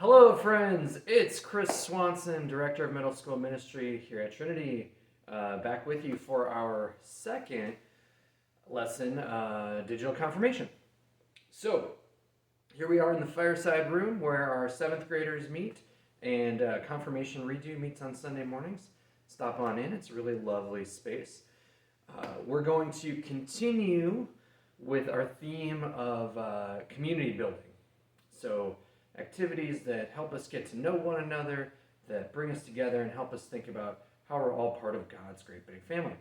Hello, friends. It's Chris Swanson, Director of Middle School Ministry here at Trinity, back with you for our second lesson, Digital Confirmation. So, here we are in the fireside room where our seventh graders meet, and Confirmation Redo meets on Sunday mornings. Stop on in, it's a really lovely space. We're going to continue with our theme of community building. So, activities that help us get to know one another, that bring us together and help us think about how we're all part of God's great big family.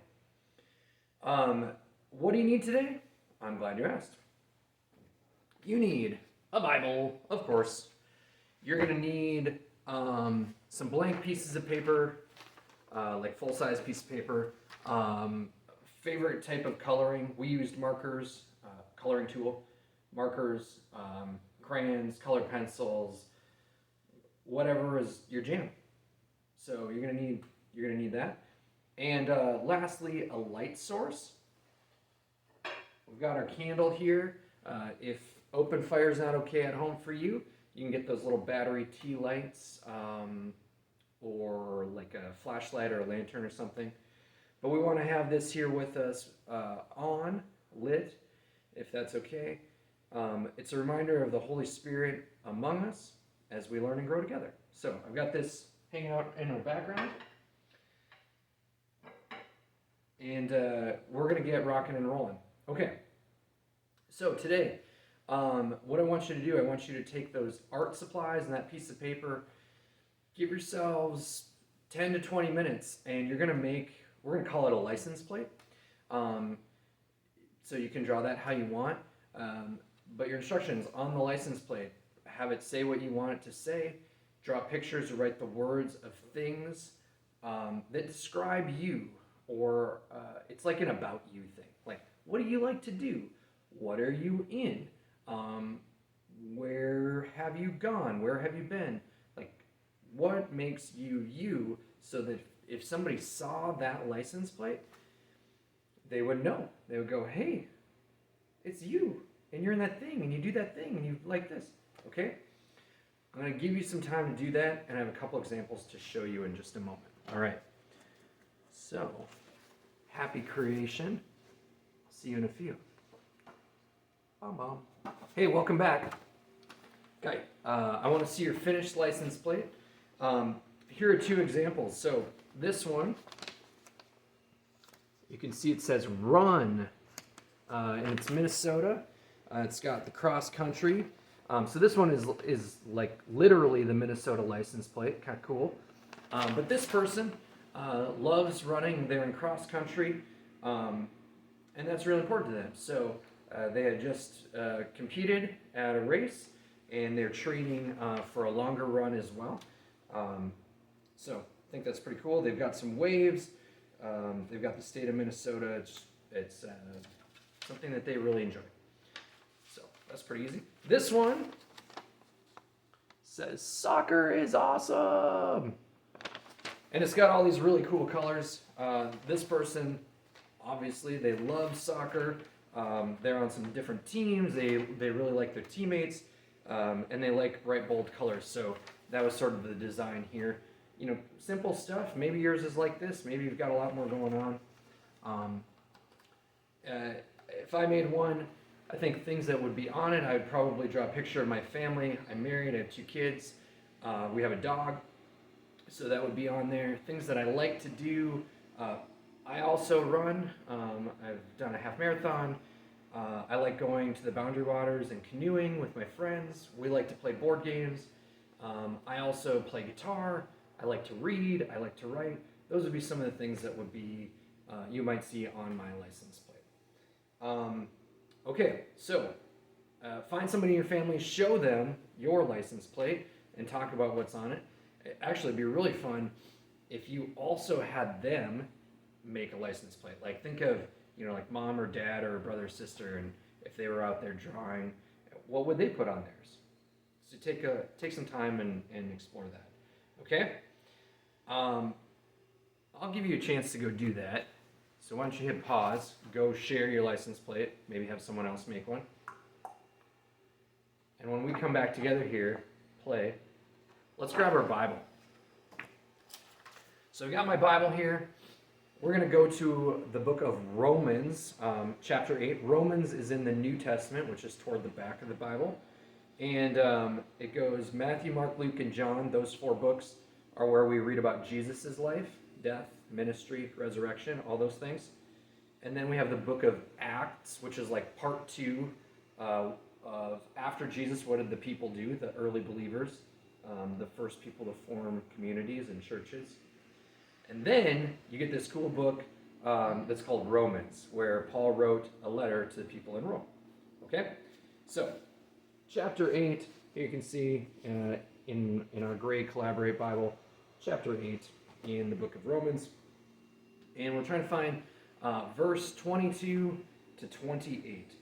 What do you need today? I'm glad you asked. You need a Bible, of course. You're going to need some blank pieces of paper, like full-size piece of paper. Favorite type of coloring, we used markers, coloring tool, markers, crayons, colored pencils, whatever is your jam. So you're gonna need that. And lastly, a light source. We've got our candle here. If open fire is not okay at home for you, you can get those little battery tea lights, or like a flashlight or a lantern or something. But we want to have this here with us lit, if that's okay. It's a reminder of the Holy Spirit among us as we learn and grow together. So I've got this hanging out in the background. And we're going to get rocking and rolling. Okay. So today, what I want you to do, I want you to take those art supplies and that piece of paper, give yourselves 10 to 20 minutes, and we're going to call it a license plate. So you can draw that how you want. But your instructions on the license plate, have it say what you want it to say, draw pictures or write the words of things that describe you, or it's like an about you thing. Like, what do you like to do? What are you in? Where have you gone? Where have you been? Like, what makes you you, so that if somebody saw that license plate, they would know. They would go, hey, it's you. And you're in that thing, and you do that thing, and you like this, okay? I'm going to give you some time to do that, and I have a couple examples to show you in just a moment. All right. So, happy creation. I'll see you in a few. Bom. Hey, welcome back. Okay, I want to see your finished license plate. Here are two examples. So, this one, you can see it says run, and it's Minnesota. It's got the cross country. So this one is like literally the Minnesota license plate. Kind of cool. But this person loves running. They're in cross country, and that's really important to them. So they had just competed at a race, and they're training for a longer run as well. So I think that's pretty cool. They've got some waves. They've got the state of Minnesota. It's something that they really enjoy. That's pretty easy. This one says soccer is awesome. And it's got all these really cool colors. This person, obviously, they love soccer. They're on some different teams. They really like their teammates. And they like bright, bold colors. So that was sort of the design here. You know, simple stuff. Maybe yours is like this. Maybe you've got a lot more going on. If I made one, I think things that would be on it, I would probably draw a picture of my family. I'm married, I have 2 kids. We have a dog, so that would be on there. Things that I like to do. I also run. I've done a half marathon. I like going to the Boundary Waters and canoeing with my friends. We like to play board games. I also play guitar. I like to read. I like to write. Those would be some of the things that would be you might see on my license plate. Okay, so find somebody in your family, show them your license plate, and talk about what's on it. Actually, it'd be really fun if you also had them make a license plate. Like, think of, like mom or dad or brother or sister, and if they were out there drawing, what would they put on theirs? So take some time and explore that. Okay? I'll give you a chance to go do that. So why don't you hit pause, go share your license plate, maybe have someone else make one. And when we come back together here, play, Let's grab our Bible. So I got my Bible here. We're going to go to the book of Romans, chapter 8. Romans is in the New Testament, which is toward the back of the Bible. And it goes Matthew, Mark, Luke, and John. Those 4 books are where we read about Jesus' life, death, ministry, resurrection, all those things. And then we have the book of Acts, which is like part 2 of after Jesus, what did the people do, the early believers, the first people to form communities and churches. And then you get this cool book that's called Romans, where Paul wrote a letter to the people in Rome. Okay? So, chapter 8, here you can see in our gray Collaborate Bible, chapter 8 in the book of Romans. And we're trying to find verse 22 to 28.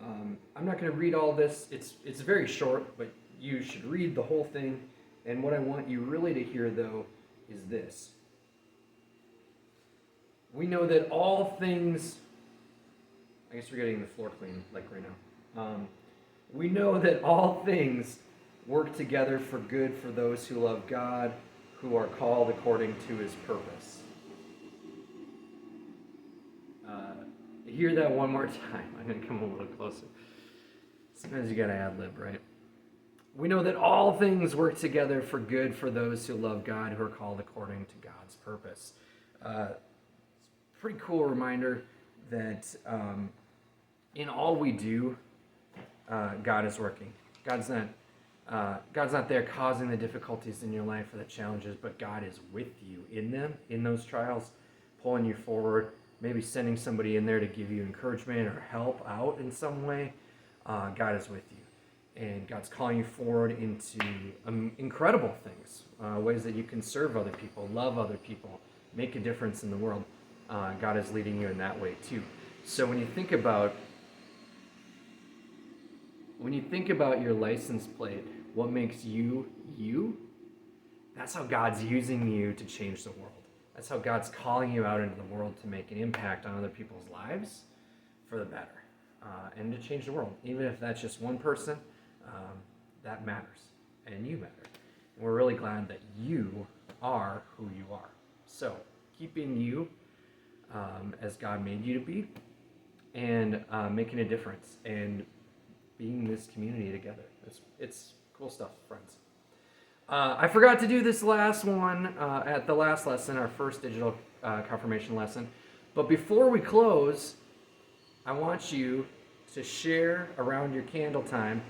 I'm not going to read all this. It's very short, but you should read the whole thing. And what I want you really to hear, though, is this. We know that all things, I guess we're getting the floor clean, like right now. We know that all things work together for good for those who love God, who are called according to his purpose. Hear that one more time. I'm going to come a little closer. Sometimes you got to ad-lib, right? We know that all things work together for good for those who love God, who are called according to God's purpose. Pretty cool reminder that in all we do, God is working. God's not there causing the difficulties in your life or the challenges, but God is with you in them, in those trials, pulling you forward, maybe sending somebody in there to give you encouragement or help out in some way. God is with you. And God's calling you forward into incredible things, ways that you can serve other people, love other people, make a difference in the world. God is leading you in that way too. So when you think about your license plate, what makes you you, that's how God's using you to change the world. That's how God's calling you out into the world to make an impact on other people's lives for the better, and to change the world. Even if that's just one person, that matters, and you matter. And we're really glad that you are who you are. So keep being you as God made you to be, and making a difference, and being this community together. It's cool stuff, friends. I forgot to do this last one at the last lesson, our first digital confirmation lesson. But before we close, I want you to share around your candle time,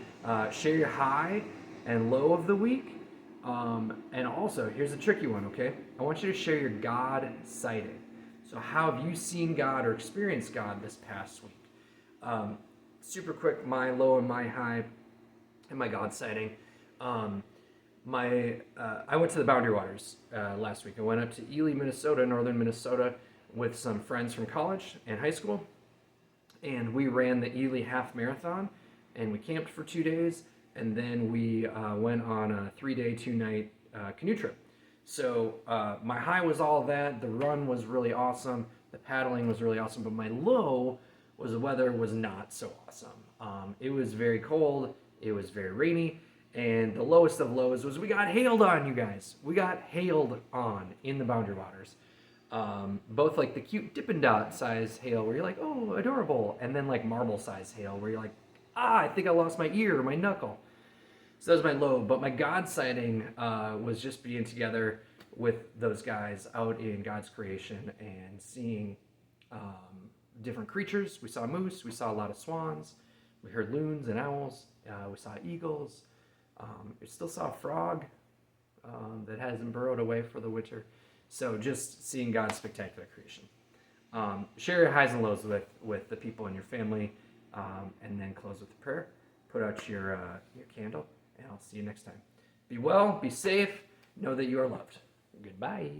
share your high and low of the week. And also, here's a tricky one, okay? I want you to share your God sighting. So how have you seen God or experienced God this past week? Super quick, my low and my high and my God sighting. I went to the Boundary Waters last week. I went up to Ely, Minnesota, northern Minnesota, with some friends from college and high school. And we ran the Ely Half Marathon, and we camped for 2 days, and then we went on a 3-day, 2-night canoe trip. So my high was all that. The run was really awesome. The paddling was really awesome. But my low was the weather was not so awesome. It was very cold. It was very rainy. And the lowest of lows was we got hailed on, you guys. We got hailed on in the Boundary Waters. Both like the cute Dippin' Dot size hail where you're like, oh, adorable. And then like marble size hail where you're like, I think I lost my ear or my knuckle. So that was my low. But my God sighting was just being together with those guys out in God's creation and seeing different creatures. We saw moose. We saw a lot of swans. We heard loons and owls. We saw eagles. We still saw a frog that hasn't burrowed away for the winter. So just seeing God's spectacular creation. Share your highs and lows with the people in your family, and then close with a prayer. Put out your candle, and I'll see you next time. Be well, be safe, know that you are loved. Goodbye.